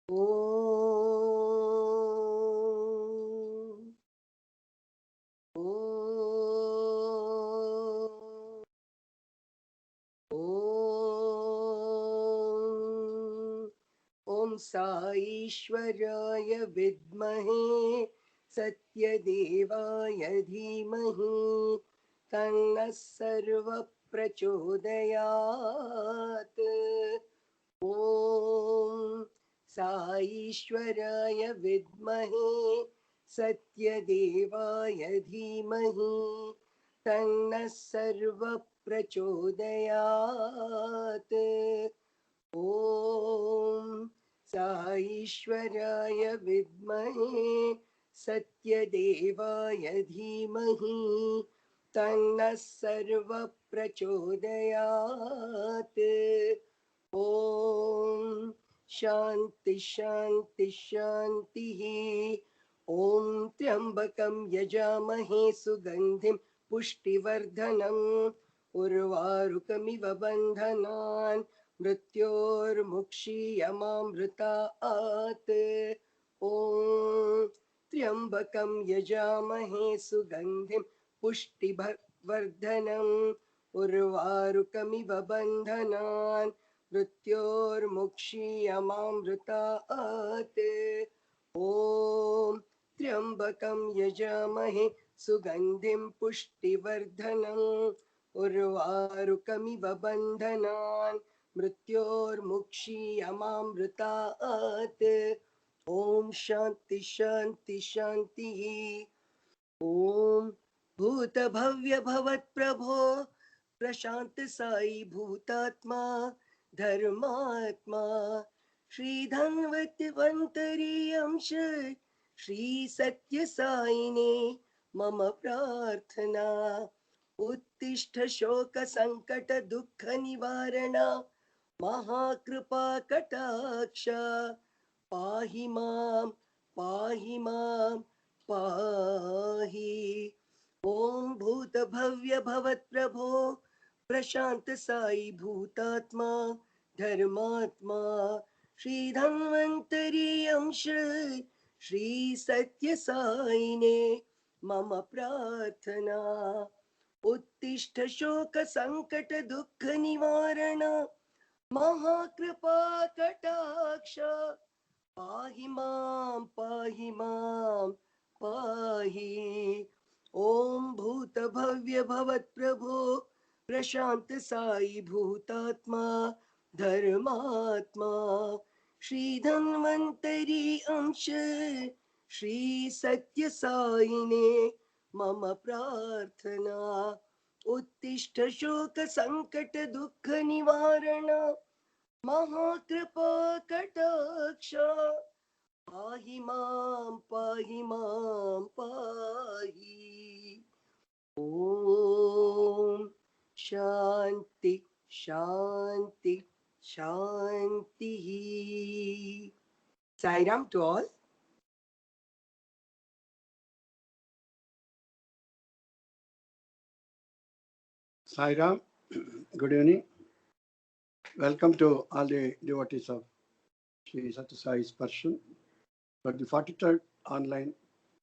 Om. Om. Om. Om Sai Ishwaraya Vidmahe Satyadevaya Dhimahi Tanna Sarva Prachodayat. Om Sai Ishwaraya Vidmahe Satyadevaya Dhimahi Tanna Sarva Prachodayat. Om Saishwaraya Vidmahe Satyadevaya Dhimahi Tanna Sarva Prachodayat. Om Shanti Shanti Shanti. Om Triambakam Yajamahe Sugandhim Pushtivardhanam Urvarukamiva Bandhanan मृत्योर्मुक्षीयमामृतात्. ॐ त्र्यम्बकं यजामहे सुगन्धिं पुष्टिवर्धनम् उर्वारुकमिव बन्धनान् मृत्योर्मुक्षीयमामृतात्. ॐ त्र्यम्बकं यजामहे सुगन्धिं पुष्टिवर्धनम् उर्वारुकमिव बन्धनान् मृत्योर्मुक्षीयमामृतात्. ॐ शान्ति शान्ति शान्तिः. ॐ भूतभव्य भवत्प्रभो प्रशान्त साई भूतात्मा धर्मात्मा श्रीधन्वतिवन्तरीयंश श्री सत्य साईने मम प्रार्थना. उत्तिष्ठ शोक संकट दुःख निवारण महाकृपा कटाक्ष पाहि मां पाहि मां पाहि. ओम भूत भव्य भवत्प्रभो प्रशांत साई भूतात्मा धर्मात्मा श्रीधन्वन्तरी अंश श्री सत्य साईने मम प्रार्थना. उत्तिष्ठ शोक संकट दुःख निवारण महाकृपा कटाक्ष पाहि मां पाहि मां पाहि. ओम भूत भव्य भवत्प्रभो प्रशांत साई भूतात्मा धर्मात्मा श्रीधन्वन्तरी अंश श्री सत्य साईने मम प्रार्थना. उत्तिष्ठ शोक संकट दुःख निवारण महाकृपा कटाक्ष पाहि मां पाहि मां पाहि. ओम शांति शांति शांति. Sairam to all. Sairam, good evening. Welcome to all the devotees of Sri Sathya Sai's Parshan for the 43rd online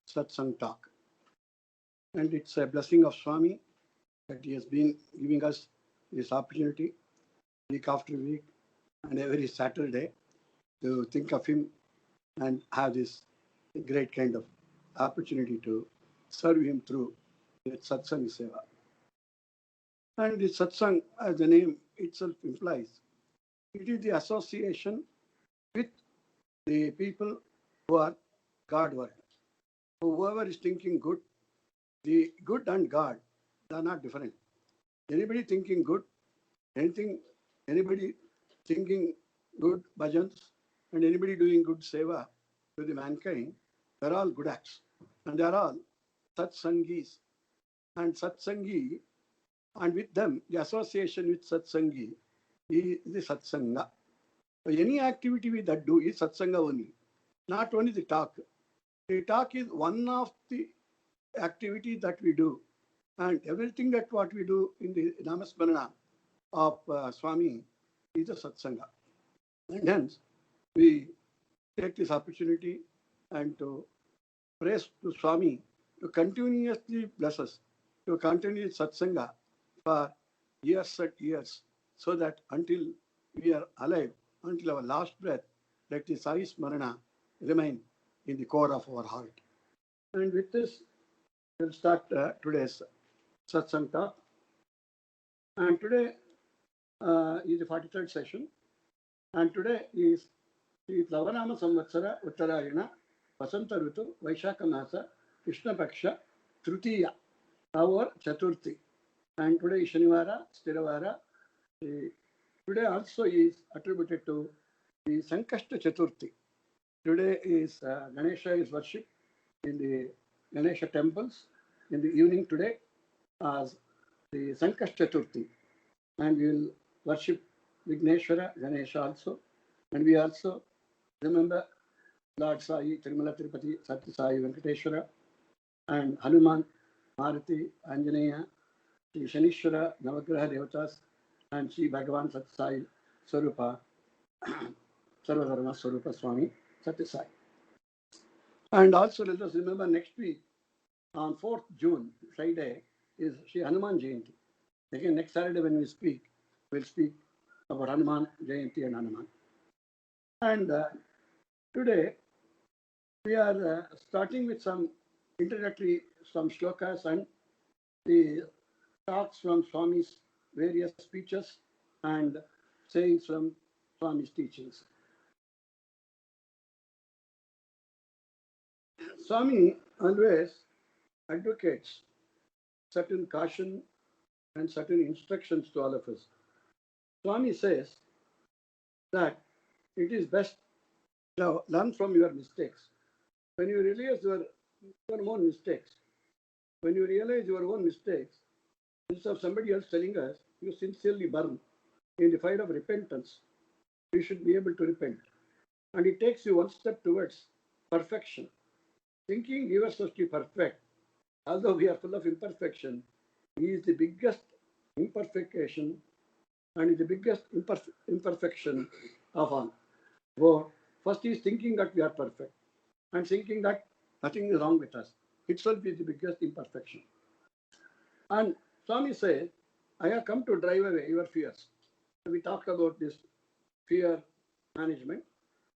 Satsang talk. And it's a blessing of Swami that he has been giving us this opportunity week after week and every Saturday to think of him and have this great kind of opportunity to serve him through the Satsang Seva. And the Satsang, as the name itself implies, it is the association with the people who are God workers. Whoever is thinking good, the good and God, they are not different. Anybody thinking good, anybody thinking good bhajans, and anybody doing good seva to the mankind, they're all good acts. And they're all satsangis. And satsangi, and with them, the association with satsangi is the satsanga. So any activity we that do is satsanga only. Not only the talk. The talk is one of the activities that we do. And everything that what we do in the Namasmarana of Swami is a satsanga. And hence, we take this opportunity and to praise to Swami to continuously bless us, to continue satsanga for years and years, so that until we are alive, until our last breath, let the Sai Smarana remain in the core of our heart. And with this, we'll start today's satsang talk. And today is the 43rd session. And today is the Plavanama Samvatsara Uttarayana Vasanta Rutu Vaishaka Masa Krishna Paksha Trutiya, our Chaturthi. And today is Shanivara, Stiravara. Today also is attributed to the Sankashta Chaturthi. Today is Ganesha is worshipped in the Ganesha temples in the evening today as the Sankashta Chaturthi. And we will worship Vigneshwara, Ganesha also. And we also remember Lord Sai, Tirumala Tirupati, Satya Sai, Venkateshwara, and Hanuman, Maruti, Anjaneya, Sri Shanishwara, Navagraha Devatas, and Sri Bhagavan Satya Sai, Swarupa, Sarvadharma Swarupa Swami, Satya Sai. And also let us remember next week, on 4th June, Friday, is Sri Hanuman Jayanti. Again, next Saturday when we speak, we'll speak about Hanuman Jayanti and Hanuman. And today, we are starting with some introductory, some shlokas and the talks from Swami's various speeches and sayings from Swami's teachings. Swami always advocates certain caution and certain instructions to all of us. Swami says that it is best to learn from your mistakes. When you realize your own mistakes, instead of somebody else telling us, you sincerely burn in the fire of repentance, you should be able to repent. And it takes you one step towards perfection. Thinking gives us to be perfect. Although we are full of imperfection, he is the biggest imperfection and is the biggest imperfection of all. So first he is thinking that we are perfect and thinking that nothing is wrong with us. Itself is the biggest imperfection. And Swami says, I have come to drive away your fears. We talked about this fear management.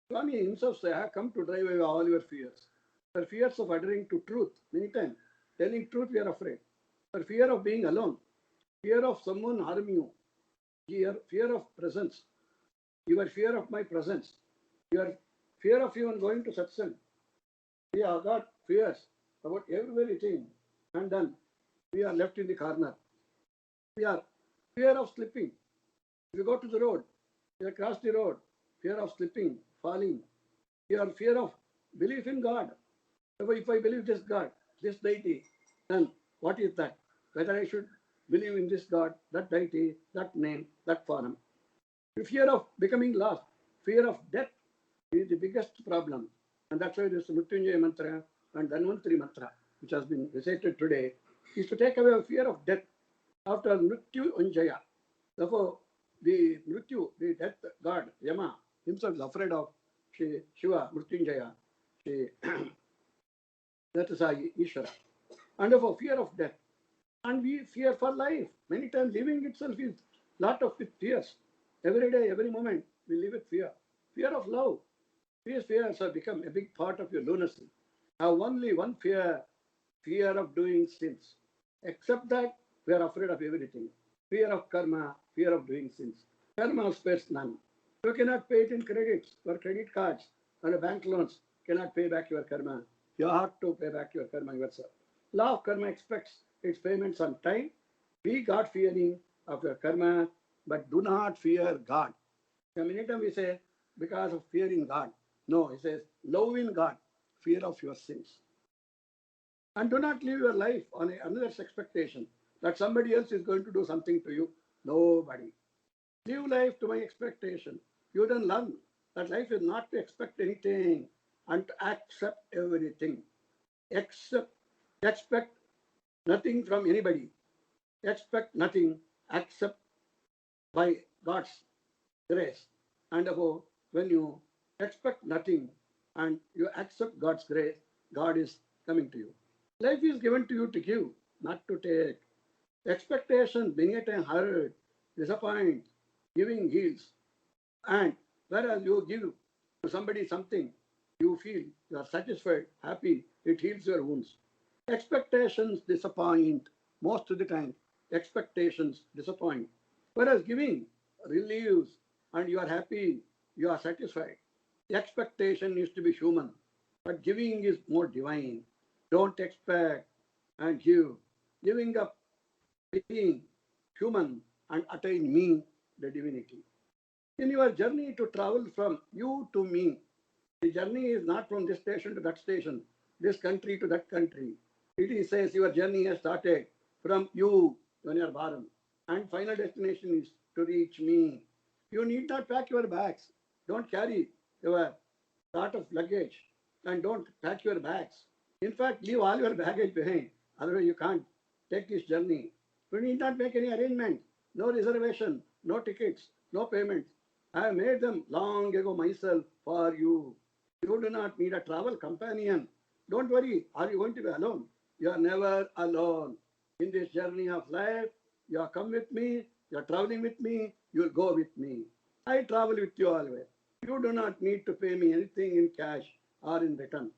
Swami himself says, I have come to drive away all your fears. For fears of adhering to truth, many times, telling truth we are afraid. For fear of being alone, fear of someone harming you, fear of presence, your fear of my presence, your fear of even going to satsang. We have got fears about everything, and then we are left in the corner. We are fear of slipping. If you go to the road, you cross the road, fear of slipping, falling. You are fear of belief in God. If I believe this God, this deity, then what is that? Whether I should believe in this God, that deity, that name, that form. The fear of becoming lost, fear of death is the biggest problem. And that's why this Mrityunjaya mantra and Dhanvantari mantra, which has been recited today, is to take away a fear of death after Mrityunjaya. Therefore, the Mrityu, the death god, Yama, himself is afraid of Shiva, Mrityunjaya, Satyasai, Ishvara. And therefore, fear of death. And we fear for life. Many times living itself is lot of with fears. Every day, every moment, we live with fear. Fear of love. These fears have become a big part of your lunacy. Have only one fear, fear of doing sins. Except that, we are afraid of everything. Fear of karma, fear of doing sins. Karma spares none. You cannot pay it in credits or credit cards or bank loans. Cannot pay back your karma. You have to pay back your karma yourself. Law of karma expects its payments on time. Be God fearing of your karma, but do not fear God. So many times we say, because of fearing God. No, he says, love in God, fear of your sins. And do not live your life on another's expectation that somebody else is going to do something to you. Nobody. Live life to my expectation. You don't learn that life is not to expect anything and to accept everything. Expect nothing from anybody. Expect nothing except by God's grace. And therefore, when you expect nothing, and you accept God's grace, God is coming to you. Life is given to you to give, not to take. Expectations many a time hurt, disappoint, giving heals. And whereas you give to somebody something, you feel you are satisfied, happy, it heals your wounds. Expectations disappoint most of the time. Expectations disappoint. Whereas giving relieves and you are happy, you are satisfied. The expectation needs to be human, but giving is more divine. Don't expect and give. Giving up being human and attain me, the divinity. In your journey to travel from you to me, the journey is not from this station to that station, this country to that country. It says your journey has started from you when you are born, and final destination is to reach me. You need not pack your bags. Don't carry your lot of luggage and don't pack your bags. In fact, leave all your baggage behind. Otherwise, you can't take this journey. You need not make any arrangement, no reservation, no tickets, no payments. I have made them long ago myself for you. You do not need a travel companion. Don't worry, are you going to be alone? You are never alone. In this journey of life, you are come with me, you are traveling with me, you will go with me. I travel with you always. You do not need to pay me anything in cash or in return.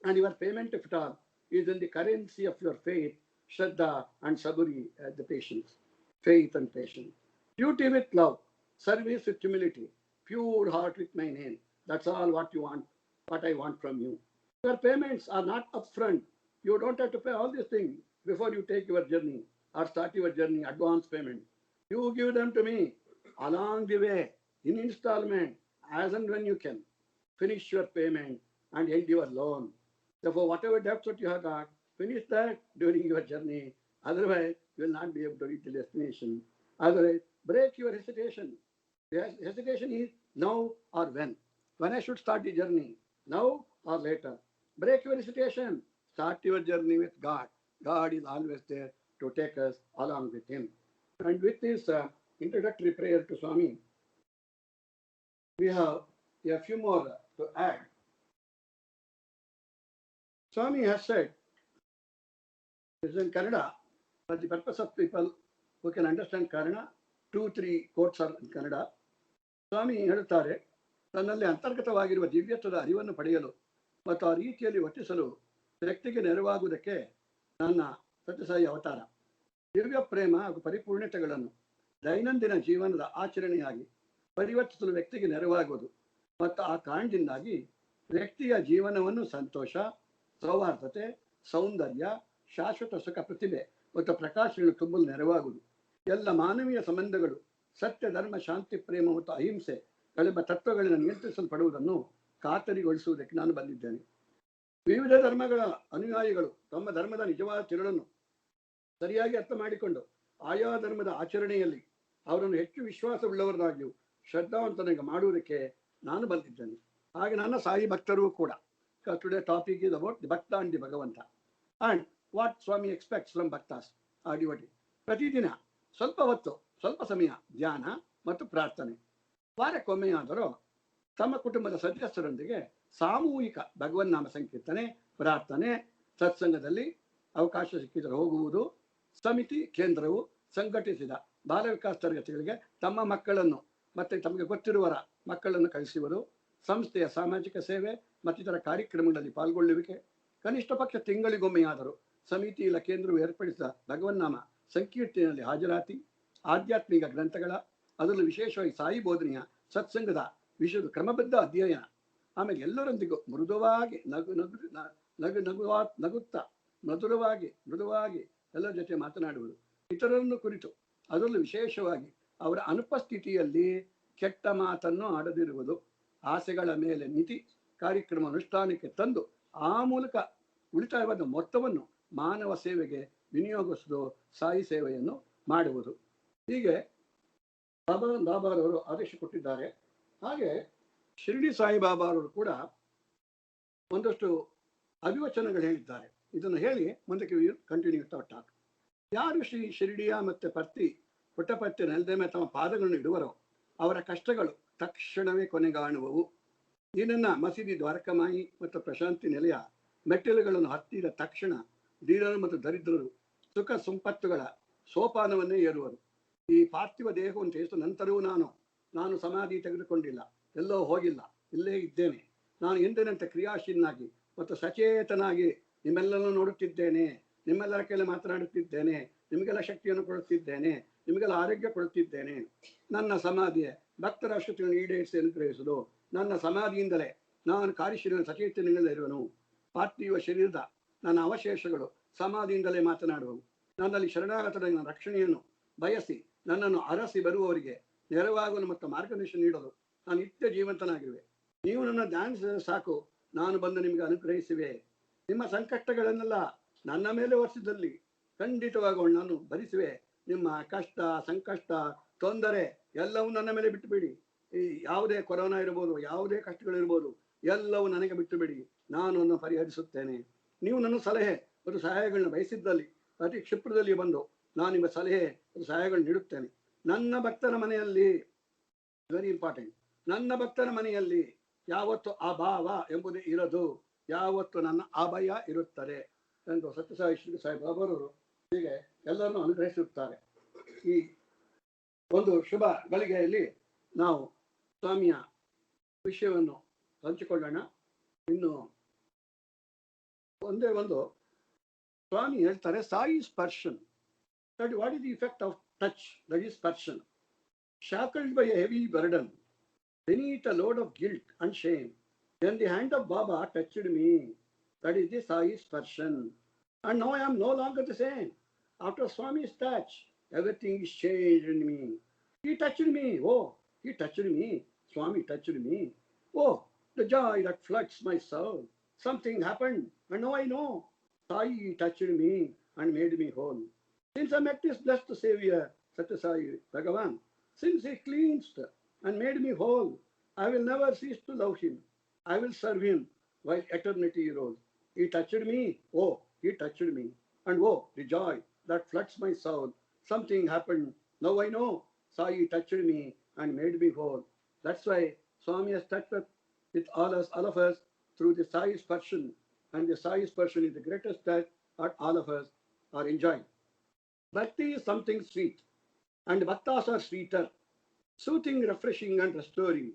And your payment, if at all, is in the currency of your faith, Shraddha and Saburi, the patience. Faith and patience. Duty with love, service with humility, pure heart with my name. That's all what you want, what I want from you. Your payments are not upfront. You don't have to pay all these things before you take your journey or start your journey, advance payment. You give them to me along the way, in installment, as and when you can. Finish your payment and end your loan. Therefore, whatever debts that you have got, finish that during your journey. Otherwise, you will not be able to reach the destination. Otherwise, break your hesitation. Yes, hesitation is now or when. When I should start the journey, now or later. Break your hesitation. Start your journey with God. God is always there to take us along with Him. And with this introductory prayer to Swami, we have a few more to add. Swami has said, this is in Kannada, for the purpose of people who can understand Kannada, 2-3 quotes are in Kannada. ಸ್ವಾಮಿ ಹೇಳುತ್ತಾರೆ, ತನ್ನಲ್ಲಿ ಅಂತರ್ಗತವಾಗಿರುವ ದಿವ್ಯತ್ವದ ಅರಿವನ್ನು ಪಡೆಯಲು ಮತ್ತು ಆ ರೀತಿಯಲ್ಲಿ ವರ್ತಿಸಲು ವ್ಯಕ್ತಿಗೆ ನೆರವಾಗುವುದಕ್ಕೆ ನನ್ನ ಸತ್ಯಸಾಯಿ ಅವತಾರ. ದಿವ್ಯ ಪ್ರೇಮ ಹಾಗೂ ಪರಿಪೂರ್ಣತೆಗಳನ್ನು ದೈನಂದಿನ ಜೀವನದ ಆಚರಣೆಯಾಗಿ ಪರಿವರ್ತಿಸಲು ವ್ಯಕ್ತಿಗೆ ನೆರವಾಗುವುದು ಮತ್ತು ಆ ಕಾರಣದಿಂದಾಗಿ ವ್ಯಕ್ತಿಯ ಜೀವನವನ್ನು ಸಂತೋಷ, ಸೌಹಾರ್ದತೆ, ಸೌಂದರ್ಯ, ಶಾಶ್ವತ ಸುಖ, ಪ್ರತಿಭೆ ಮತ್ತು ಪ್ರಕಾಶಗಳು ತುಂಬಲು ನೆರವಾಗುವುದು. ಎಲ್ಲ ಮಾನವೀಯ ಸಂಬಂಧಗಳು ಸತ್ಯ, ಧರ್ಮ, ಶಾಂತಿ, ಪ್ರೇಮ ಮತ್ತು ಅಹಿಂಸೆಗಳೆಂಬ ತತ್ವಗಳನ್ನು ನಿಯಂತ್ರಿಸಲ್ಪಡುವುದನ್ನು ಖಾತರಿಗೊಳಿಸುವುದಕ್ಕೆ ನಾನು ಬಂದಿದ್ದೇನೆ. ವಿವಿಧ ಧರ್ಮಗಳ ಅನುಯಾಯಿಗಳು ತಮ್ಮ ಧರ್ಮದ ನಿಜವಾದ ತಿರುಳನ್ನು ಸರಿಯಾಗಿ ಅರ್ಥ ಮಾಡಿಕೊಂಡು ಆಯಾ ಧರ್ಮದ ಆಚರಣೆಯಲ್ಲಿ ಅವರನ್ನು ಹೆಚ್ಚು ವಿಶ್ವಾಸವುಳ್ಳವರನ್ನಾಗಿಯೂ ಶ್ರದ್ಧಾವಂತನಾಗಿ ಮಾಡುವುದಕ್ಕೆ ನಾನು ಬಂದಿದ್ದೇನೆ. ಹಾಗೆ ನನ್ನ ಸಾಯಿ ಭಕ್ತರು ಕೂಡ. Today topic is about the Bhakta and the Bhagavanta and what Swami expects from Bhaktas or devotees. ಪ್ರತಿದಿನ ಸ್ವಲ್ಪ ಹೊತ್ತು, ಸ್ವಲ್ಪ ಸಮಯ ಧ್ಯಾನ ಮತ್ತು ಪ್ರಾರ್ಥನೆ. ವಾರಕ್ಕೊಮ್ಮೆಯಾದರೂ ತಮ್ಮ ಕುಟುಂಬದ ಸದಸ್ಯರೊಂದಿಗೆ ಸಾಮೂಹಿಕ ಭಗವನ್ನಾಮ ಸಂಕೀರ್ತನೆ, ಪ್ರಾರ್ಥನೆ, ಸತ್ಸಂಗದಲ್ಲಿ ಅವಕಾಶ ಸಿಕ್ಕಿದರೆ ಹೋಗುವುದು. ಸಮಿತಿ ಕೇಂದ್ರವು ಸಂಘಟಿಸಿದ ಬಾಲ ವಿಕಾಸ ತರಗತಿಗಳಿಗೆ ತಮ್ಮ ಮಕ್ಕಳನ್ನು ಮತ್ತು ತಮಗೆ ಗೊತ್ತಿರುವರ ಮಕ್ಕಳನ್ನು ಕಳಿಸುವುದು. ಸಂಸ್ಥೆಯ ಸಾಮಾಜಿಕ ಸೇವೆ ಮತ್ತಿತರ ಕಾರ್ಯಕ್ರಮಗಳಲ್ಲಿ ಪಾಲ್ಗೊಳ್ಳುವಿಕೆ. ಕನಿಷ್ಠ ಪಕ್ಷ ತಿಂಗಳಿಗೊಮ್ಮೆಯಾದರೂ ಸಮಿತಿ ಇಲ್ಲ ಕೇಂದ್ರವು ಏರ್ಪಡಿಸಿದ ಭಗವನ್ನಾಮ ಸಂಕೀರ್ತನೆಯಲ್ಲಿ ಹಾಜರಾತಿ. ಆಧ್ಯಾತ್ಮಿಕ ಗ್ರಂಥಗಳ, ಅದರಲ್ಲೂ ವಿಶೇಷವಾಗಿ ಸಾಯಿ ಬೋಧನೆಯ ಸತ್ಸಂಗದ ವಿಷಯದ ಕ್ರಮಬದ್ಧ ಅಧ್ಯಯನ. ಆಮೇಲೆ ಎಲ್ಲರೊಂದಿಗೂ ಮೃದುವಾಗಿ ನಗುತ್ತಾ ಮೃದುವಾಗಿ ಎಲ್ಲರ ಜೊತೆ ಮಾತನಾಡುವುದು. ಇತರರನ್ನು ಕುರಿತು, ಅದರಲ್ಲೂ ವಿಶೇಷವಾಗಿ ಅವರ ಅನುಪಸ್ಥಿತಿಯಲ್ಲಿ ಕೆಟ್ಟ ಮಾತನ್ನು ಆಡದಿರುವುದು. ಆಸೆಗಳ ಮೇಲೆ ಮಿತಿ ಕಾರ್ಯಕ್ರಮ ಅನುಷ್ಠಾನಕ್ಕೆ ತಂದು ಆ ಮೂಲಕ ಉಳಿತಾಯವಾದ ಮೊತ್ತವನ್ನು ಮಾನವ ಸೇವೆಗೆ ವಿನಿಯೋಗಿಸುವುದು, ಸಾಯಿ ಸೇವೆಯನ್ನು ಮಾಡುವುದು. ಹೀಗೆ ಬಾಬಾರವರು ಆದೇಶ ಕೊಟ್ಟಿದ್ದಾರೆ. ಹಾಗೆ ಶಿರಡಿ ಸಾಯಿಬಾಬಾರವರು ಕೂಡ ಒಂದಷ್ಟು ಅಭಿವಚನಗಳು ಹೇಳಿದ್ದಾರೆ. ಇದನ್ನು ಹೇಳಿ ಮುಂದಕ್ಕೆ ಕಂಟಿನ್ಯೂ ಟಾಕ್. ಯಾರು ಶ್ರೀ ಶಿರಡಿಯ ಮತ್ತು ಪುಟ್ಟಪರ್ತಿ ನೆಲದ ಮೇಲೆ ತಮ್ಮ ಪಾದಗಳನ್ನು ಇಡುವರೋ ಅವರ ಕಷ್ಟಗಳು ತಕ್ಷಣವೇ ಕೊನೆಗಾಣುವವು. ಈ ನನ್ನ ಮಸೀದಿ ದ್ವಾರಕಮಾಯಿ ಮತ್ತು ಪ್ರಶಾಂತಿ ನಿಲಯ ಮೆಟ್ಟಿಲುಗಳನ್ನು ಹತ್ತಿದ ತಕ್ಷಣ ದೀನರು ಮತ್ತು ದರಿದ್ರರು ಸುಖ ಸಂಪತ್ತುಗಳ ಸೋಪಾನವನ್ನೇ ಏರುವರು. ಈ ಪಾರ್ಥಿವ ದೇಹವನ್ನು ತ್ಯಜಿಸಿದ ನಂತರವೂ ನಾನು ಸಮಾಧಿ ತೆಗೆದುಕೊಂಡಿಲ್ಲ, ಎಲ್ಲೋ ಹೋಗಿಲ್ಲ, ಇಲ್ಲೇ ಇದ್ದೇನೆ. ನಾನು ಎಂದಿನಂತೆ ಕ್ರಿಯಾಶೀಲನಾಗಿ ಮತ್ತು ಸಚೇತನಾಗಿ ನಿಮ್ಮೆಲ್ಲರನ್ನು ನೋಡುತ್ತಿದ್ದೇನೆ, ನಿಮ್ಮೆಲ್ಲರ ಕೈಯಲ್ಲಿ ಮಾತನಾಡುತ್ತಿದ್ದೇನೆ, ನಿಮಗೆಲ್ಲ ಶಕ್ತಿಯನ್ನು ಕೊಡುತ್ತಿದ್ದೇನೆ, ನಿಮಗೆಲ್ಲ ಆರೋಗ್ಯ ಕೊಡುತ್ತಿದ್ದೇನೆ. ನನ್ನ ಸಮಾಧಿಯ ಭಕ್ತರ ಅಶ್ವತಿಯನ್ನು ಈಡೇರಿಸಿ ಅನುಗ್ರಹಿಸುವುದು. ನನ್ನ ಸಮಾಧಿಯಿಂದಲೇ ನಾನು ಕಾರ್ಯಶೀಲ ಸಚೇತನದಿಂದ ಇರುವನು. ಪಾರ್ಥಿವ ಶರೀರದ ನನ್ನ ಅವಶೇಷಗಳು ಸಮಾಧಿಯಿಂದಲೇ ಮಾತನಾಡುವವು. ನನ್ನಲ್ಲಿ ಶರಣಾಗತರ ರಕ್ಷಣೆಯನ್ನು ಬಯಸಿ ನನ್ನನ್ನು ಅರಸಿ ಬರುವವರಿಗೆ ನೆರವಾಗಲು ಮತ್ತು ಮಾರ್ಗದರ್ಶನ ನೀಡಲು ನಾನು ನಿತ್ಯ ಜೀವಂತನಾಗಿರುವೆ. ನೀವು ನನ್ನ ಧ್ಯಾನಿಸಿದರೆ ಸಾಕು, ನಾನು ಬಂದು ನಿಮಗೆ ಅನುಗ್ರಹಿಸುವೆ. ನಿಮ್ಮ ಸಂಕಷ್ಟಗಳನ್ನೆಲ್ಲ ನನ್ನ ಮೇಲೆ ವರ್ಷದಲ್ಲಿ ಖಂಡಿತವಾಗಿ ನಾನು ಭರಿಸುವೆ. ನಿಮ್ಮ ಕಷ್ಟ, ಸಂಕಷ್ಟ, ತೊಂದರೆ ಎಲ್ಲವೂ ನನ್ನ ಮೇಲೆ ಬಿಟ್ಟು ಬಿಡಿ. ಈ ಯಾವುದೇ ಕೊರೋನಾ ಇರ್ಬೋದು, ಯಾವುದೇ ಕಷ್ಟಗಳಿರ್ಬೋದು, ಎಲ್ಲವೂ ನನಗೆ ಬಿಟ್ಟು ಬಿಡಿ, ನಾನು ಅದನ್ನು ಪರಿಹರಿಸುತ್ತೇನೆ. ನೀವು ನನ್ನ ಸಲಹೆ ಮತ್ತು ಸಹಾಯಗಳನ್ನ ಬಯಸಿದ್ದಲ್ಲಿ ಪ್ರತಿ ಕ್ಷಿಪ್ರದಲ್ಲಿ ಬಂದು ನಾನು ನಿಮ್ಮ ಸಲಹೆ ಮತ್ತು ಸಹಾಯಗಳನ್ನು ನೀಡುತ್ತೇನೆ. ನನ್ನ ಭಕ್ತರ ಮನೆಯಲ್ಲಿ, ವೆರಿ ಇಂಪಾರ್ಟೆಂಟ್, ನನ್ನ ಭಕ್ತರ ಮನೆಯಲ್ಲಿ ಯಾವತ್ತು ಅಭಾವ ಎಂಬುದೇ ಇರೋದು, ಯಾವತ್ತು ನನ್ನ ಅಭಯ ಇರುತ್ತದೆ ಎಂದು ಸತ್ಯಸಾಯಿ ಶ್ರೀ ಸಾಯಿ ಬಾಬಾರವರು ಹೀಗೆ ಎಲ್ಲರನ್ನು ಅನುಗ್ರಹಿಸುತ್ತಾರೆ. ಈ ಒಂದು ಶುಭ ಗಳಿಗೆಯಲ್ಲಿ ನಾವು ಸ್ವಾಮಿಯ ವಿಷಯವನ್ನು ಹಂಚಿಕೊಳ್ಳೋಣ. ಇನ್ನು ಒಂದೇ ಒಂದು ಸ್ವಾಮಿ ಹೇಳ್ತಾರೆ, Sai ಸ್ಪರ್ಶನ್. That what is the effect of touch? That is spursion. Shackled by a heavy burden, beneath a load of guilt and shame, then the hand of Baba touched me. That is the Sai Sparshan. And now I am no longer the same. After Swami's touch, everything is changed in me. He touched me. Oh, he touched me. Swami touched me. Oh, the joy that floods my soul. Something happened, and now I know. Sai touched me and made me whole. Since I met this blessed Savior, Satyasai Bhagavan, since he cleansed and made me whole, I will never cease to love him. I will serve him while eternity rolls. He touched me, oh, he touched me. And oh, the joy that floods my soul. Something happened, now I know. Sai touched me and made me whole. That's why Swami has touched with all of us through the Sai Sparshan. And the Sai Sparshan is the greatest touch that all of us are enjoying. Bhakti is something sweet, and bhaktas are sweeter, soothing, refreshing, and restoring.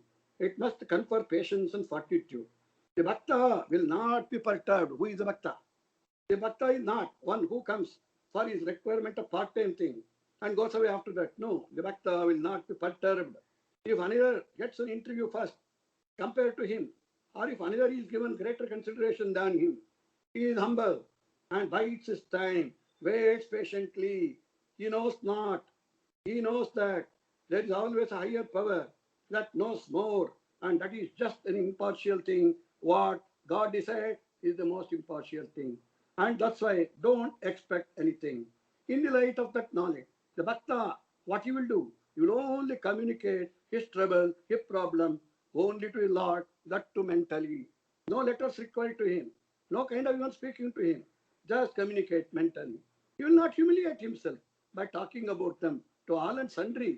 It must confer patience and fortitude. The bhakta will not be perturbed. Who is a bhakta? The bhakta is not one who comes for his requirement of part-time thing and goes away after that. No, the bhakta will not be perturbed. If another gets an interview first compared to him, or if another is given greater consideration than him, he is humble and bides his time, waits patiently. He knows not. He knows that there is always a higher power that knows more, and that is just an impartial thing. What God decided is the most impartial thing. And that's why don't expect anything. In the light of that knowledge, the bhakta, what he will do? He will only communicate his trouble, his problem, only to the Lord, that too mentally. No letters required to him. No kind of even speaking to him. Just communicate mentally. He will not humiliate himself by talking about them to all and sundry.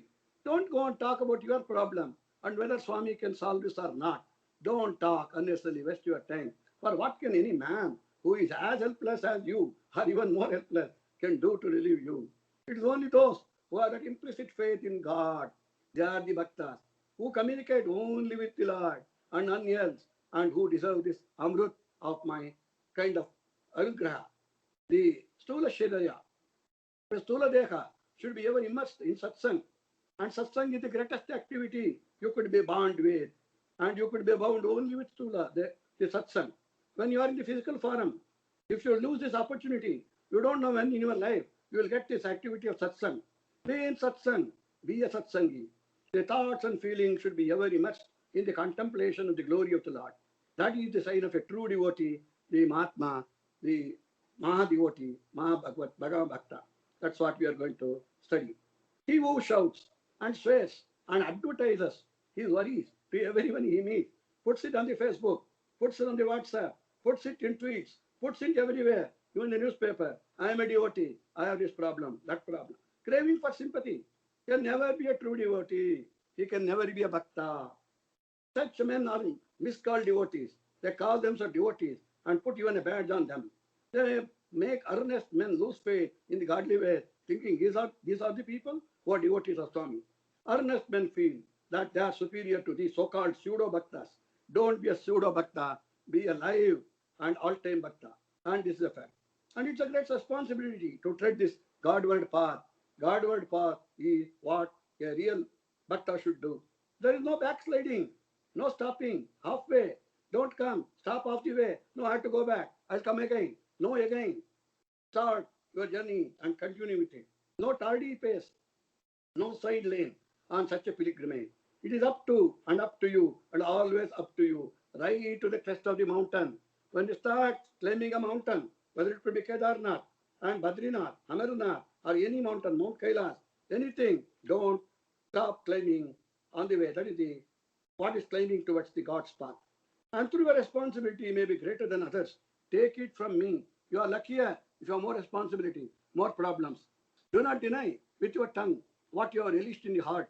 Don't go and talk about your problem and whether Swami can solve this or not. Don't talk unnecessarily, waste your time. For what can any man who is as helpless as you, or even more helpless, can do to relieve you? It is only those who have that implicit faith in God. They are the bhaktas who communicate only with the Lord and none else, and who deserve this amrut of my kind of anugraha. The Stula Sharira, the Stula Deha, should be ever immersed in satsang. And satsang is the greatest activity you could be bound with. And you could be bound only with Stula, the satsang. When you are in the physical form, if you lose this opportunity, you don't know when in your life you will get this activity of satsang. Be in satsang, be a satsangi. The thoughts and feelings should be ever immersed in the contemplation of the glory of the Lord. That is the sign of a true devotee, the Mahatma, the Mahadevotee, Bhagavan Bhakta. That's what we are going to study. He who shouts and swears and advertises his worries to everyone he meets, puts it on the Facebook, puts it on the WhatsApp, puts it in tweets, puts it everywhere, even the newspaper. I am a devotee. I have this problem, that problem. Craving for sympathy. He can never be a true devotee. He can never be a bhakta. Such men are miscalled devotees. They call themselves devotees and put even a badge on them. They make earnest men lose faith in the godly way, thinking these are the people who are devotees of Swami. Earnest men feel that they are superior to these so-called pseudo-bhaktas. Don't be a pseudo-bhakta, be a live and all-time bhakta. And this is a fact. And it's a great responsibility to tread this Godward path. Godward path is what a real bhakta should do. There is no backsliding, no stopping, halfway. Don't come, stop off the way. No, I have to go back. I'll come again. No, again. Start your journey and continue with it. No tardy pace, no side lane on such a pilgrimage. It is up to you and always up to you. Right to the crest of the mountain. When you start climbing a mountain, whether it could be Kedarnath and Badrinath, Amarnath, or any mountain, Mount Kailas, anything, don't stop climbing on the way. That is the what is climbing towards the God's path. And through your responsibility may be greater than others. Take it from me. You are luckier if you have more responsibility, more problems. Do not deny with your tongue what you have released in the heart.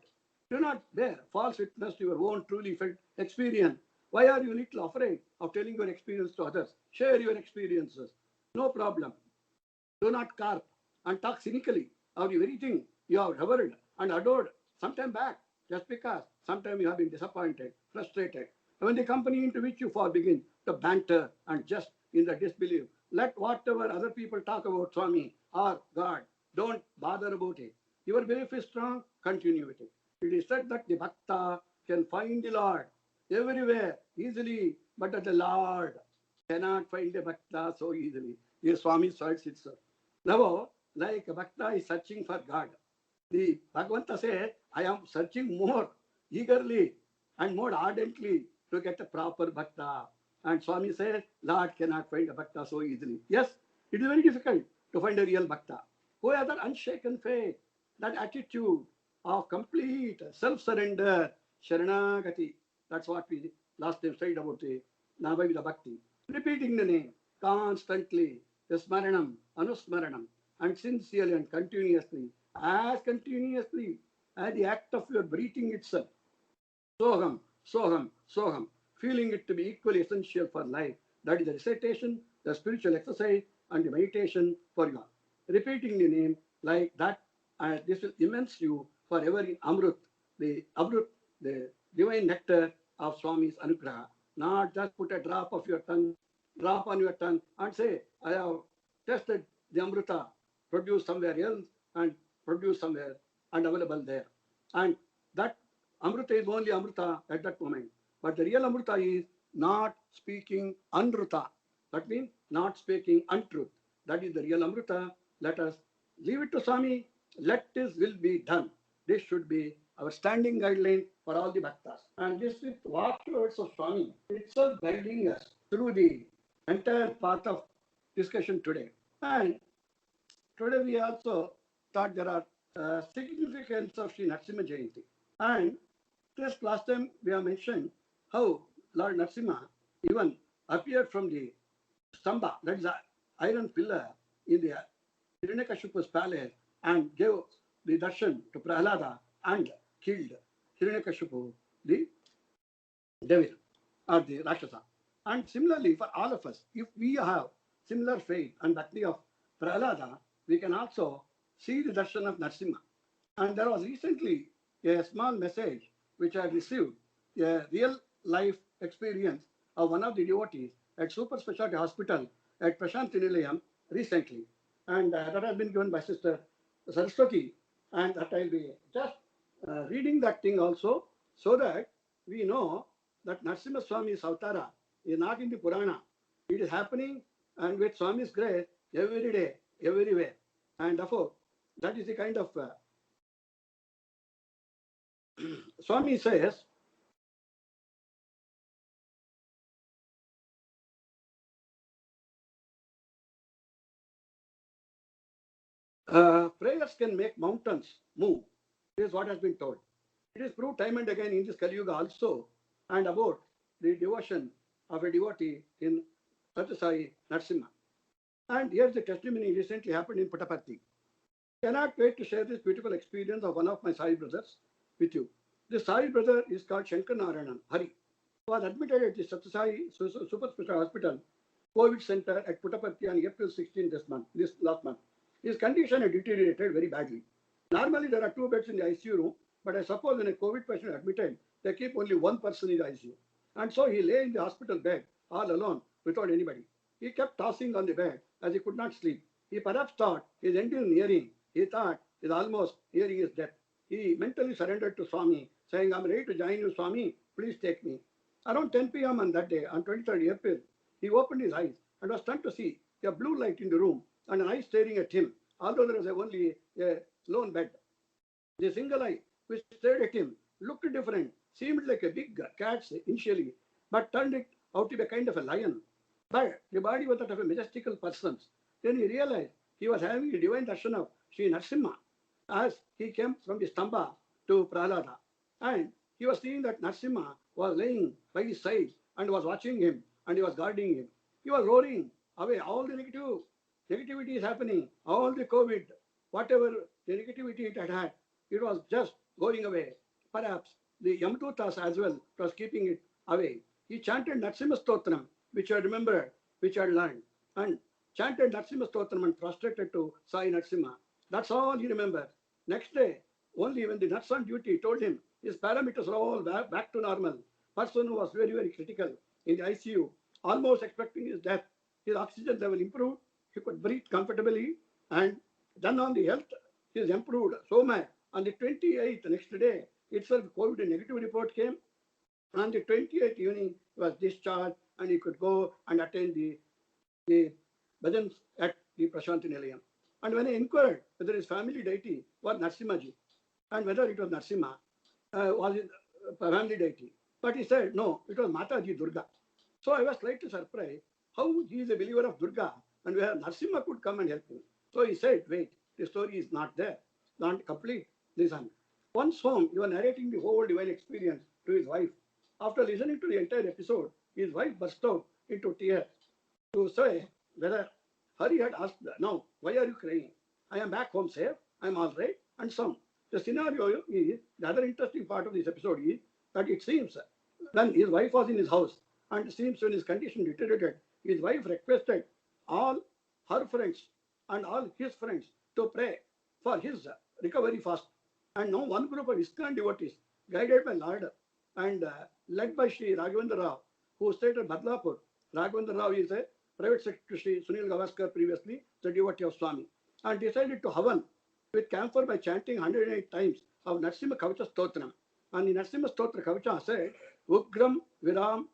Do not bear false witness to your own truly felt experience. Why are you little afraid of telling your experience to others? Share your experiences. No problem. Do not carp and talk cynically of the very thing you have revered and adored some time back, just because sometime you have been disappointed, frustrated. When the company into which you fall begin to banter and just in the disbelief, let whatever other people talk about Swami or God, don't bother about it. Your belief is strong, continue with it. It is said that the Bhakta can find the Lord everywhere easily, but that the Lord cannot find the Bhakta so easily. Here Swami cites it, sir. Now, like a Bhakta is searching for God, the Bhagavanta says, I am searching more eagerly and more ardently to get a proper Bhakta. And Swami says, Lord cannot find a Bhakta so easily. Yes, it is very difficult to find a real Bhakta who has that unshaken faith, that attitude of complete self-surrender, Sharanagati. That's what we last time said about the Navavida Bhakti. Repeating the name constantly, the Smaranam, Anusmaranam, and sincerely and continuously, as the act of your breathing itself. Soham, Soham, Soham, feeling it to be equally essential for life. That is the recitation, the spiritual exercise, and the meditation for you. Repeating the name like that, this will immerse you forever in Amrut, the divine nectar of Swami's Anugraha. Not just put a drop on your tongue and say, I have tested the Amrita, produced somewhere else and produced somewhere and available there. And that Amrita is only Amrita at that moment. But the real Amrita is not speaking Anruta. That means not speaking untruth. That is the real Amrita. Let us leave it to Swami. Let His will be done. This should be our standing guideline for all the bhaktas. And this is watchwords of Swami itself guiding us through the entire path of discussion today. And today we also thought there are significance of Sri Narasimha Jayanti. And just last time we have mentioned how Lord Narasimha even appeared from the Stamba, that is an iron pillar in the Hiranyakashipu's palace, and gave the darshan to Prahlada and killed Hiranyakashipu, the devil or the Rakshasa. And similarly, for all of us, if we have similar faith and bhakti of Prahlada, we can also see the darshan of Narasimha. And there was recently a small message which I received, a real life experience of one of the devotees at Super Specialty Hospital at Prashanti Nilayam recently. And that has been given by Sister Saraswati. And that I'll be just reading that thing also, so that we know that Narasimha Swami's Avtara is not in the Purana. It is happening, and with Swami's grace every day, everywhere. And therefore, that is the kind of Swami says, prayers can make mountains move. This is what has been told. It is proved time and again in this Kali Yuga also, and about the devotion of a devotee in Satyasai Narasimha. And here's the testimony recently happened in Puttaparthi. Cannot wait to share this beautiful experience of one of my Sai brothers with you. This Sai brother is called Shankar Narayanan Hari. was admitted at the Satyasai Super Special Hospital COVID Center at Puttaparthi on April 16 this last month. His condition had deteriorated very badly. Normally, there are 2 beds in the ICU room, but I suppose when a COVID patient admitted, they keep only one person in the ICU. And so he lay in the hospital bed all alone without anybody. He kept tossing on the bed as he could not sleep. He perhaps thought his end is nearing. He thought he is almost nearing his death. He mentally surrendered to Swami, saying, I'm ready to join you, Swami. Please take me. Around 10 p.m. on that day, on 23rd April, he opened his eyes and was stunned to see a blue light in the room and an eye staring at him, although there was only a lone bed. The single eye, which stared at him, looked different, seemed like a big cat's initially, but turned it out to be a kind of a lion. But the body was that of a majestical person's. Then he realized he was having a divine darshan of Sri Narsimha as he came from the Stamba to Prahlada. And he was seeing that Narsimha was laying by his side and was watching him and he was guarding him. He was roaring away all the negativity is happening, all the COVID, whatever the negativity it had had, it was just going away. Perhaps the Yamdutas as well was keeping it away. He chanted Narsimha Stotram, which I remembered, which I learned, and chanted Narsimha Stotram and prostrated to Sai Narsimha. That's all he remembered. Next day, only when the nurse on duty told him his parameters are all back to normal, person who was very, very critical in the ICU, almost expecting his death, his oxygen level improved, he could breathe comfortably, and then on the health, he is improved so much. On the 28th, next day, itself COVID negative report came. On the 28th evening, he was discharged and he could go and attend the bhajans at the Prashanti Nilayam. And when I inquired whether his family deity was Narsimhaji and whether it was Narsimha, was his family deity, but he said, no, it was Mataji Durga. So I was slightly surprised how he is a believer of Durga and where Narsimha could come and help him. So he said, wait, the story is not there, not complete. Listen. Once home, you are narrating the whole divine experience to his wife. After listening to the entire episode, his wife burst out into tears to say whether Hari had asked, now, why are you crying? I am back home safe, I am all right, and some. The scenario is, the other interesting part of this episode is that it seems when his wife was in his house, and it seems when his condition deteriorated, his wife requested all her friends and all his friends to pray for his recovery fast. And now one group of ISKCON devotees, guided by Lord and led by Sri Raghavendra Rao, who stayed at Badlapur. Raghavendra Rao is a private secretary, Sri Sunil Gavaskar, previously the devotee of Swami, and decided to havan with camphor by chanting 108 times of Narsimha Kavacha Stotram. And the Narsimha Stotra Kavacha said, Ugram Viram,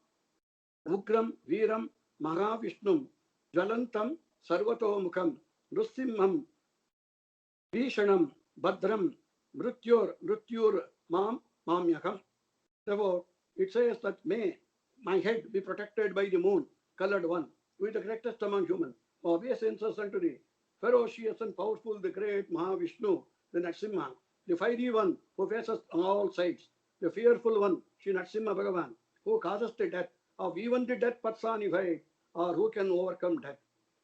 Ugram Viram Mahavishnum, Jwalantam Sarvato Mukham, Nrusimham, Vishanam, Badram, Mrutyur Mam Mamyakam. Therefore, it says that may my head be protected by the moon, colored one, with the greatest among humans. Obeisance unto the ferocious and powerful, the great Mahavishnu, the Narsimha, the fiery one who faces on all sides, the fearful one, Sri Narsimha Bhagavan, who causes the death of even the death personified, or who can overcome death.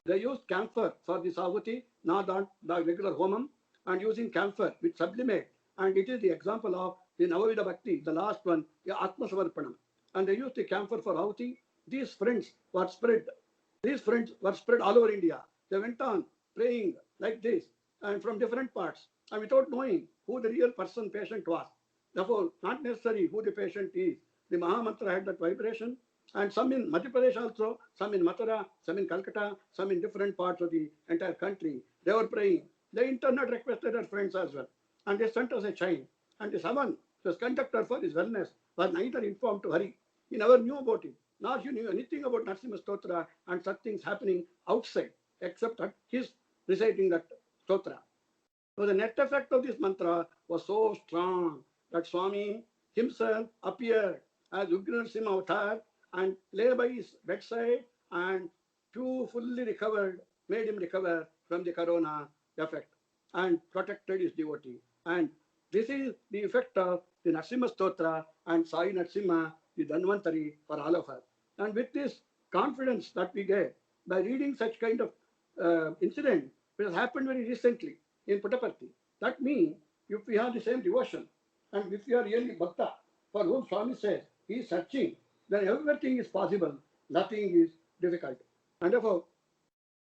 They used camphor for the Sahuti, not the regular homam, and using camphor with sublimate. And it is the example of the Navavida Bhakti, the last one, the Atma Samarpanam. And they used the camphor for Ahuti. These friends were spread all over India. They went on praying like this and from different parts and without knowing who the real person patient was. Therefore, not necessary who the patient is. The Mahamantra had that vibration, and some in Madhya Pradesh also, some in Mathura, some in Calcutta, some in different parts of the entire country. They were praying. The internet requested their friends as well. And they sent us a chain. And the Saman, the conductor for his wellness, was neither informed to Hari. He never knew about it, nor he knew anything about Narsimha Stotra and such things happening outside, except that his reciting that Stotra. So the net effect of this mantra was so strong that Swami himself appeared as Ugra Narasimha avatar and lay by his bedside and fully recovered, made him recover from the corona effect and protected his devotee. And this is the effect of the Narasimha Stotra and Sai Narasimha, the Dhanvantari for all of us. And with this confidence that we get by reading such kind of incident, which has happened very recently in Puttaparthi, that means if we have the same devotion and if we are really Bhakta, for whom Swami says he is searching, then everything is possible, nothing is difficult. And therefore,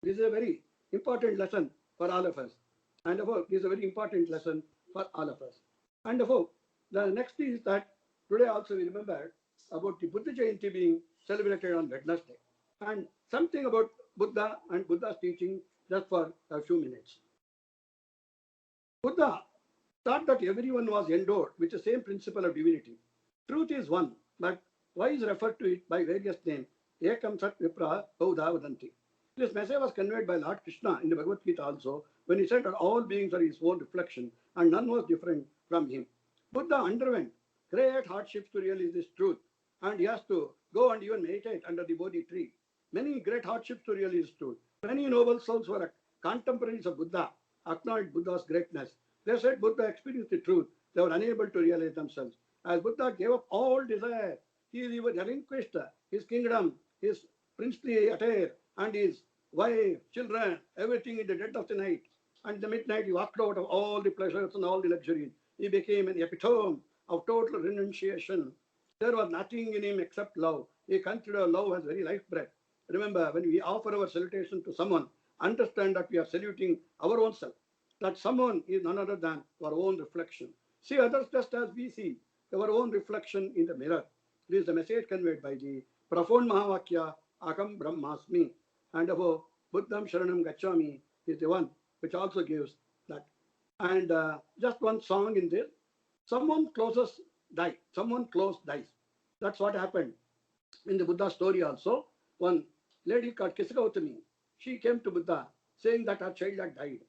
this is a very important lesson for all of us. And therefore, this is a very important lesson for all of us. And therefore, the next is that today also we remember about the Buddha Jayanti being celebrated on Wednesday. And something about Buddha and Buddha's teaching just for a few minutes. Buddha thought that everyone was endowed with the same principle of divinity. Truth is one, but why is referred to it by various names? Ekam Sat Vipra Baudha Vadanti. This message was conveyed by Lord Krishna in the Bhagavad Gita also, when he said that all beings are his own reflection and none was different from him. Buddha underwent great hardships to realize this truth, and he has to go and even meditate under the Bodhi tree. Many great hardships to realize this truth. Many noble souls were contemporaries of Buddha, acknowledged Buddha's greatness. They said Buddha experienced the truth. They were unable to realize themselves. As Buddha gave up all desire, he relinquished his kingdom, his princely attire, and his wife, children, everything in the dead of the night. And in the midnight, he walked out of all the pleasures and all the luxuries. He became an epitome of total renunciation. There was nothing in him except love. He considered love as very life breath. Remember, when we offer our salutation to someone, understand that we are saluting our own self, that someone is none other than our own reflection. See others just as we see our own reflection in the mirror. This is the message conveyed by the profound Mahavakya, Akam Brahmasmi. And above, Buddham Sharanam Gacchami is the one which also gives that. And just one song in this. Someone closes die. Someone close dies. That's what happened in the Buddha story also. One lady called Kisagautami, she came to Buddha saying that her child had died.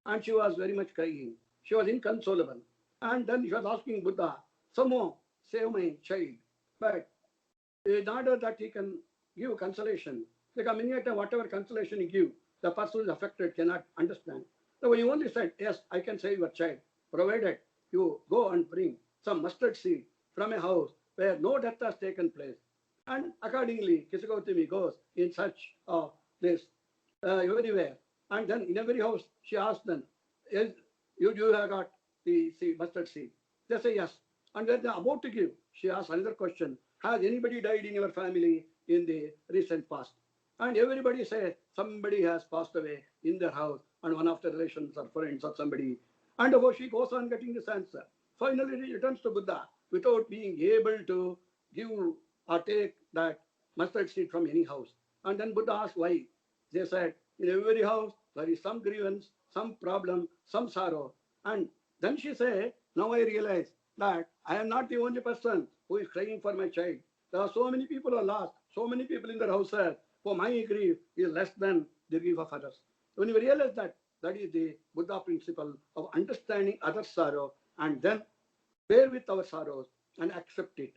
And she was very much crying. She was inconsolable. And then she was asking Buddha, someone save my child. But in order that he can give consolation, because many times whatever consolation he gives, the person who is affected cannot understand. So he only said, yes, I can save your child, provided you go and bring some mustard seed from a house where no death has taken place. And accordingly, Kisagautami goes in search of this everywhere. And then in every house, she asked them, yes, you have got the seed, mustard seed. They say yes. And when they're about to give, she asks another question. Has anybody died in your family in the recent past? And everybody says somebody has passed away in their house and one of the relations or friends or somebody. And therefore she goes on getting this answer. Finally, she returns to Buddha without being able to give or take that mustard seed from any house. And then Buddha asked why. They said, in every house, there is some grievance, some problem, some sorrow. And then she said, now I realize that I am not the only person who is crying for my child. There are so many people who are lost, so many people in their houses. For my grief is less than the grief of others. When you realize that, that is the Buddha principle of understanding others' sorrow and then bear with our sorrows and accept it.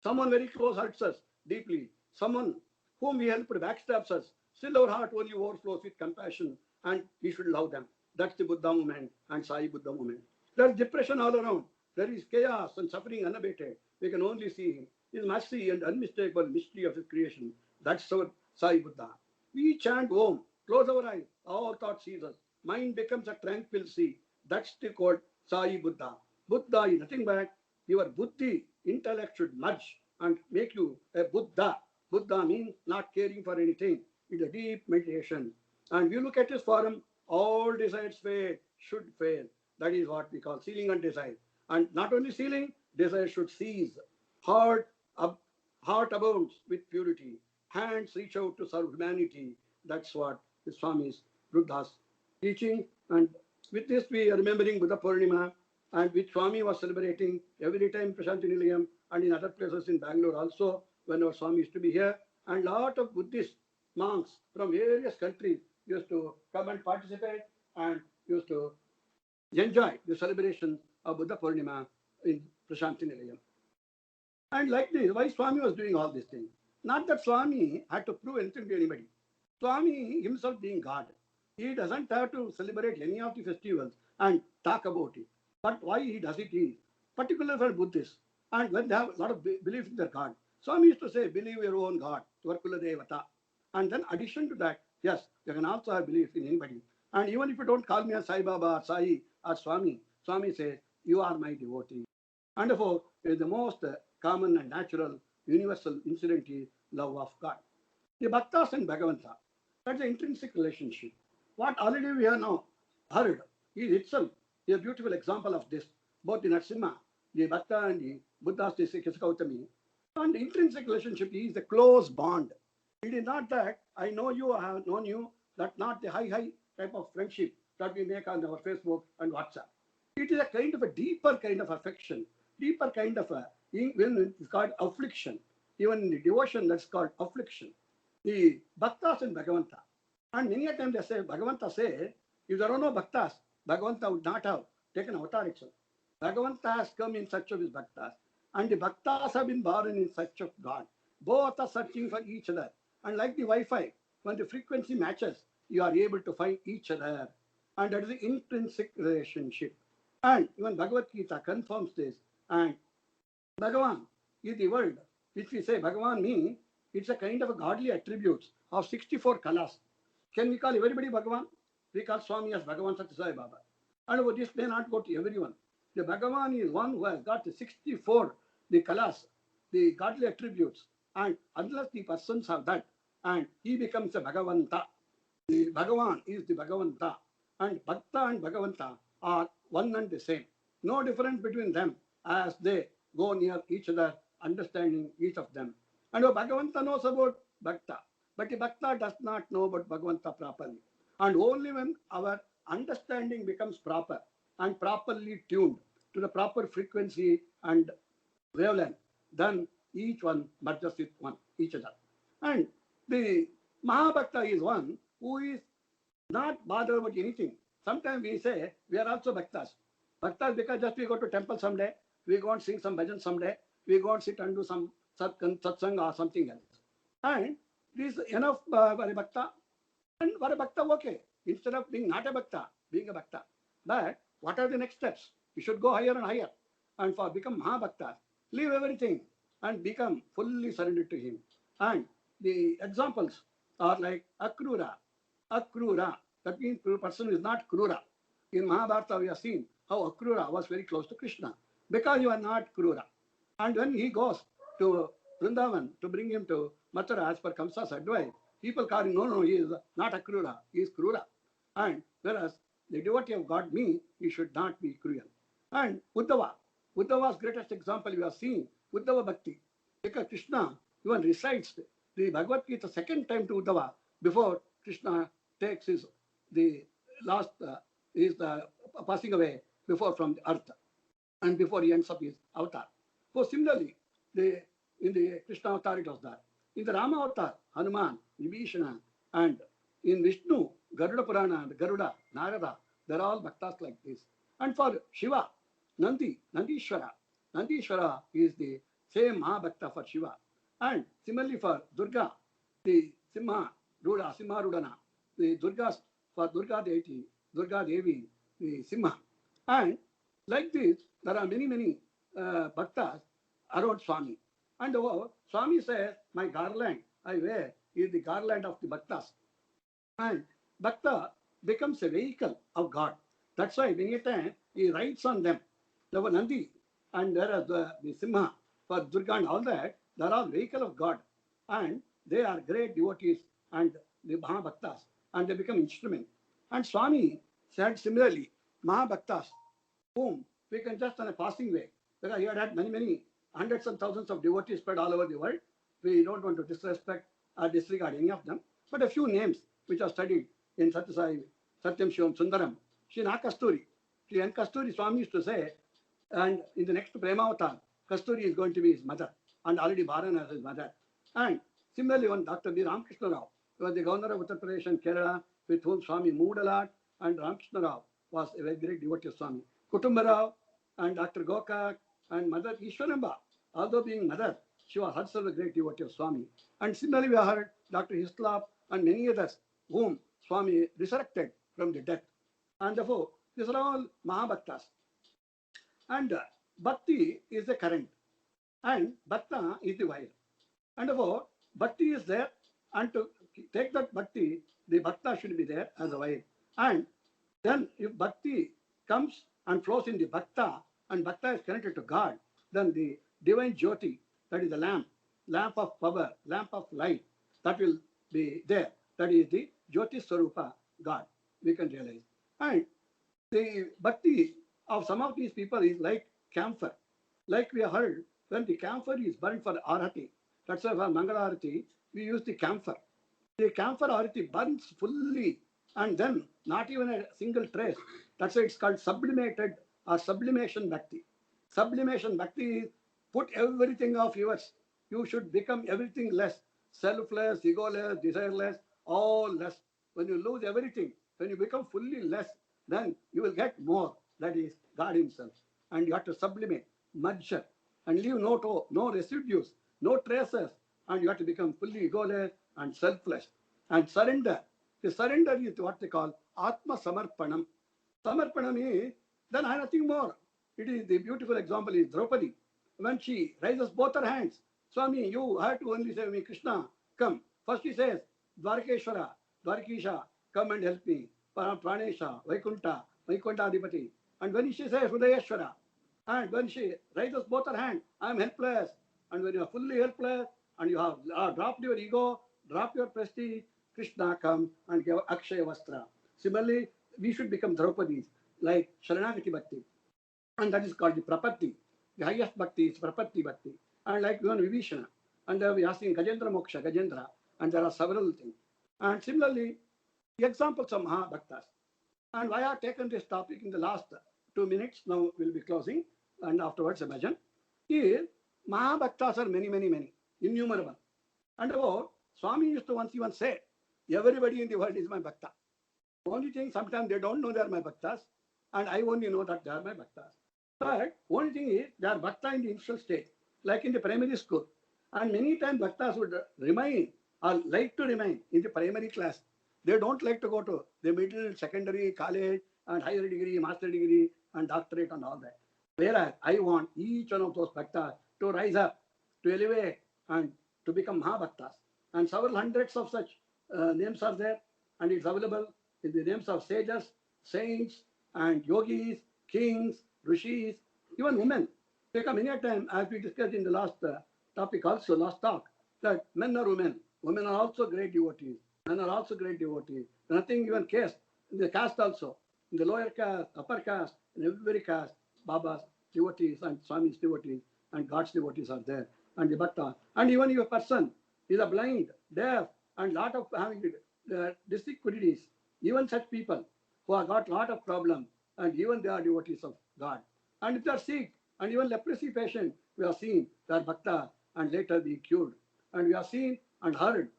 Someone very close hurts us deeply. Someone whom we helped backstabs us. Still our heart only overflows with compassion and we should love them. That's the Buddha movement and Sai Buddha movement. There's depression all around. There is chaos and suffering unabated. We can only see him. His mercy and unmistakable mystery of his creation. That's our Sai Buddha. We chant Om, close our eyes, all thoughts cease us. Mind becomes a tranquil sea. That's the called Sai Buddha. Buddha is nothing but your buddhi, intellect should merge and make you a Buddha. Buddha means not caring for anything. It's a deep meditation. And you look at this forum, all desires fade, should fade. That is what we call sealing and desire. And not only sealing, desire should cease. Heart, heart abounds with purity. Hands reach out to serve humanity. That's what the Swami's Buddha's teaching. And with this, we are remembering Buddha Purnima, and which Swami was celebrating every time Prashanti Nilayam and in other places in Bangalore also, when our Swami used to be here. And a lot of Buddhist monks from various countries used to come and participate and used to enjoy the celebration of Buddha Purnima in Prashanti Nilayam. And like this, why Swami was doing all these things? Not that Swami had to prove anything to anybody. Swami himself being God, he doesn't have to celebrate any of the festivals and talk about it. But why he does it is, particularly for Buddhists, and when they have a lot of belief in their God. Swami used to say, believe your own God, your Kula Devata. And then addition to that, yes, you can also have belief in anybody. And even if you don't call me a Sai Baba or Sai or Swami, Swami says, you are my devotee. And therefore, it is the most common and natural universal incident is love of God. The Bhaktas and Bhagavanta, that's the intrinsic relationship. What already we have now heard is itself a beautiful example of this. Both the Narasimha, the Bhakta and the Buddha's Kisakautami, and the intrinsic relationship is a close bond. It is not that I know you, I have known you, that's not the high type of friendship that we make on our Facebook and WhatsApp. It is a kind of a deeper kind of affection, deeper kind of a, it's called affliction. Even in the devotion, that's called affliction. The Bhaktas and Bhagavanta. And many a time they say, Bhagavanta say, if there are no Bhaktas, Bhagavanta would not have taken avatar itself. Bhagavanta has come in search of his Bhaktas. And the Bhaktas have been born in search of God. Both are searching for each other. And like the Wi-Fi, when the frequency matches, you are able to find each other. And that is the intrinsic relationship. And even Bhagavad Gita confirms this. And Bhagavan is the word which we say Bhagavan means it's a kind of a godly attributes of 64 kalas. Can we call everybody Bhagavan? We call Swami as Bhagavan Satyasai Baba. And this may not go to everyone. The Bhagavan is one who has got the 64, the kalas, the godly attributes. And unless the persons have that, and he becomes a Bhagavanta. The Bhagavan is the Bhagavanta. And Bhakta and Bhagavanta are one and the same. No difference between them as they go near each other, understanding each of them. And Bhagavanta knows about Bhakta, but the Bhakta does not know about Bhagavanta properly. And only when our understanding becomes proper and properly tuned to the proper frequency and wavelength, then each one merges with each other. And the Mahabhakta is one who is not bothered about anything. Sometimes we say we are also Bhaktas. Bhaktas because just we go to temple someday, we go and sing some bhajan someday, we go and sit and do some satsang or something else. And this is enough for a Bhakta. And for a Bhakta, okay. Instead of being not a Bhakta, being a Bhakta. But what are the next steps? We should go higher and higher. And for become Mahabhakta, leave everything and become fully surrendered to him. And the examples are like Akrura. Akrura, that means the person is not Krura. In Mahabharata, we have seen how Akrura was very close to Krishna because you are not Krura. And when he goes to Vrindavan to bring him to Mathura as per Kamsa's advice, people call him, no, he is not Akrura, he is Krura. And whereas the devotee of God means he should not be cruel. And Uddhava's greatest example we have seen, Uddhava Bhakti. Because Krishna even recites the Bhagavad Gita second time to Uddhava before Krishna takes his passing away before from the earth and before he ends up his avatar. So similarly, in the Krishna avatar it was that. In the Rama avatar, Hanuman, Vibhishana, and in Vishnu, Garuda Purana, Garuda, Narada, they're all bhaktas like this. And for Shiva, Nandishwara is the same Mahabhakta for Shiva. And similarly for Durga, the Simharudana, the Durgas, for Durga deity, Durga Devi, the Simha. And like this, there are many bhaktas around Swami. And Swami says, my garland I wear is the garland of the bhaktas. And bhakta becomes a vehicle of God. That's why many a time he rides on them. There were Nandi and there are the Simha for Durga and all that. They're all vehicle of God. And they are great devotees and the Mahabhaktas. And they become instrument. And Swami said similarly, Mahabhaktas, whom we can just on a passing way, because he had many hundreds and thousands of devotees spread all over the world. We don't want to disrespect or disregard any of them. But a few names which are studied in Satyasai, Satyam Shivam Sundaram. Sri Kasturi. Sri N. Kasturi Swami used to say, and in the next Premavatar, Kasturi is going to be his mother, and already Bharan as his mother. And similarly, one Dr. B. Ramakrishna Rao, who was the governor of Uttar Pradesh and Kerala, with whom Swami moved a lot, and Ramakrishna Rao was a very great devotee of Swami. Kutumba Rao and Dr. Gokak and Mother Ishwaramba, although being mother, she was herself a great devotee of Swami. And similarly, we have heard Dr. Hislop and many others whom Swami resurrected from the death. And therefore, these are all Mahabhaktas. And Bhakti is the current. And Bhakta is the wire. And therefore, Bhakti is there. And to take that Bhakti, the Bhakta should be there as a wire. And then if Bhakti comes and flows in the Bhakta, and Bhakta is connected to God, then the divine Jyoti, that is the lamp, lamp of power, lamp of light that will be there. That is the Jyoti Swarupa, God, we can realize. And the bhakti of some of these people is like camphor. Like we have heard, when the camphor is burned for arati, that's why for Mangala Arati, we use the camphor. The camphor arati burns fully and then not even a single trace. That's why it's called sublimated or sublimation bhakti. Sublimation bhakti is put everything of yours. You should become everything less. Selfless, egoless, desireless, all less. When you lose everything, when you become fully less, then you will get more. That is God Himself. And you have to sublimate, merge, and leave no residues, no traces. And you have to become fully egoless and selfless. And surrender. The surrender is what they call Atma Samarpanam. Samarpanam is then nothing more. It is the beautiful example is Draupadi. When she raises both her hands, Swami, you have to only say me, Krishna, come. First he says, Dwarkeshwara, Dwarkisha, come and help me. Pranesha, Vaikunta, Vaikunta And when she says Hridayeshwara, and when she raises both her hands, I am helpless. And when you are fully helpless and you have dropped your ego, drop your prestige, Krishna come and give Akshaya Vastra. Similarly, we should become Draupadis, like Sharanagati Bhakti. And that is called the Prapatti. The highest Bhakti is Prapatti Bhakti. And like even Vibhishana. And we are seeing Gajendra Moksha, Gajendra. And there are several things. And similarly, the examples of Maha Bhaktas. And why I have taken this topic in the last 2 minutes, now we'll be closing, and afterwards a bhajan, is Maha Bhaktas are many, many, many, innumerable. And about Swami used to once even say, everybody in the world is my Bhakta. Only thing, sometimes they don't know they are my Bhaktas, and I only know that they are my Bhaktas. But only thing is, they are Bhakta in the initial stage, like in the primary school. And many times Bhaktas would remain or like to remain in the primary class. They don't like to go to the middle, secondary, college, and higher degree, master degree, and doctorate and all that. Whereas I want each one of those Bhaktas to rise up, to elevate, and to become Mahabhaktas. And several hundreds of such names are there, and it's available in the names of sages, saints, and yogis, kings, rishis, even women. Take a many a time, as we discussed in the last topic also, last talk, that men are women. Women are also great devotees. Men are also great devotees. Nothing even caste. In the caste also. In the lower caste, upper caste, in every caste, Baba's devotees and Swami's devotees and God's devotees are there. And the Bhakta. And even if a person is a blind, deaf, and lot of having disabilities, even such people who have got lot of problems, and even they are devotees of God. And if they are sick, and even leprosy patient, we have seen they are Bhakta and later be cured. And we have seen and heard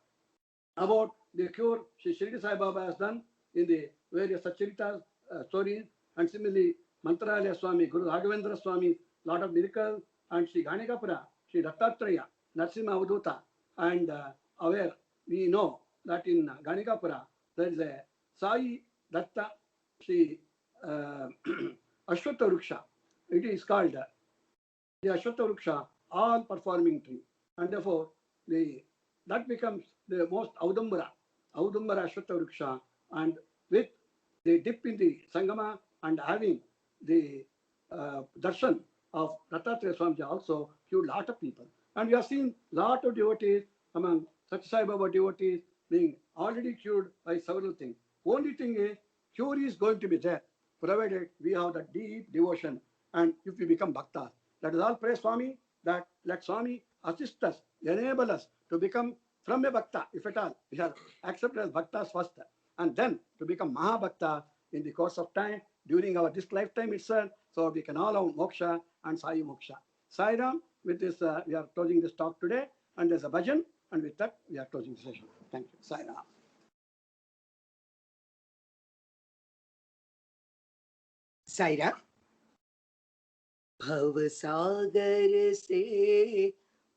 about the cure Shirdi Sai Baba has done in the various Sacharitas stories, and similarly Mantralaya Swami, Guru Raghavendra Swami, lot of miracles, and Sri Ganikapura, Sri Dattatreya, Narsimha Avadhuta, and aware we know that in Ganikapura there is a Sai Datta Sri Ashwatha Vriksha. It is called the Ashwatha Vriksha, all performing tree, and therefore that becomes the most Audambara Ashwatha Vriksha, and with the dip in the Sangama and having the darshan of Dattatreya Swamiji also cured lot of people. And we have seen lot of devotees among Sathya Sai Baba devotees being already cured by several things. Only thing is, cure is going to be there, provided we have that deep devotion and if we become bhaktas. That is all. Praise Swami, that let Swami assist us, enable us to become from a bhakta, if at all we are accepted as bhaktas first, and then to become Mahabhakta in the course of time during our this lifetime itself, so we can all have moksha and Sai moksha. Sai Ram, with this we are closing this talk today, and there's a bhajan, and with that we are closing the session. Thank you. Sai Ram. Saira. भव सागर से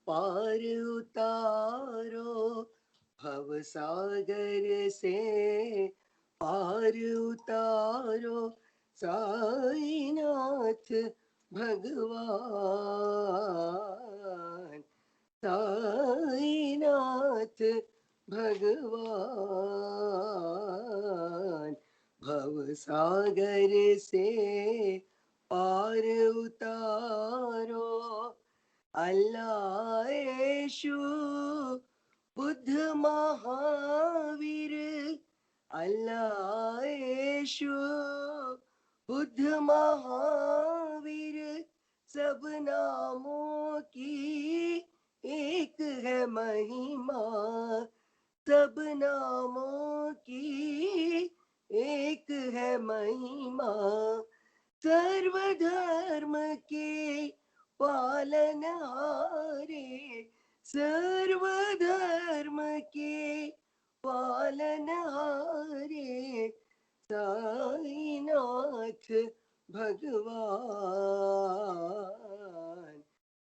पार उतारो, भव सागर से पार उतारो, साईनाथ भगवान, साईनाथ भगवान, भव सागर से पार उतारो, अल्लाह येशु बुद्ध महावीर अल्लाह येशु बुद्ध महावीर सब नामों की एक है महिमा सब नामों की एक है महिमा सर्वधर्म के पालनहारे सर्वधर्म के पालनहारे साईनाथ भगवान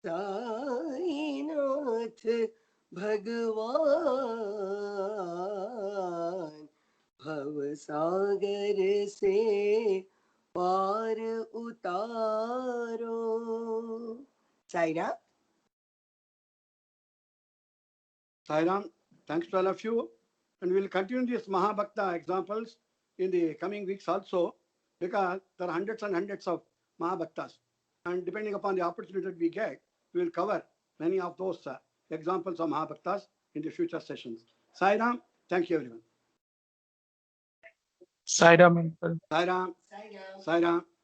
साईनाथ भगवान भव सागर से पार उतारो Saira Sairam, thanks to all of you. And we'll continue these Mahabhakta examples in the coming weeks also, because there are hundreds and hundreds of Mahabhaktas. And depending upon the opportunity that we get, we will cover many of those examples of Mahabhaktas in the future sessions. Sairam, thank you everyone. Sairam, Uncle. Sairam, Sairam Sairam.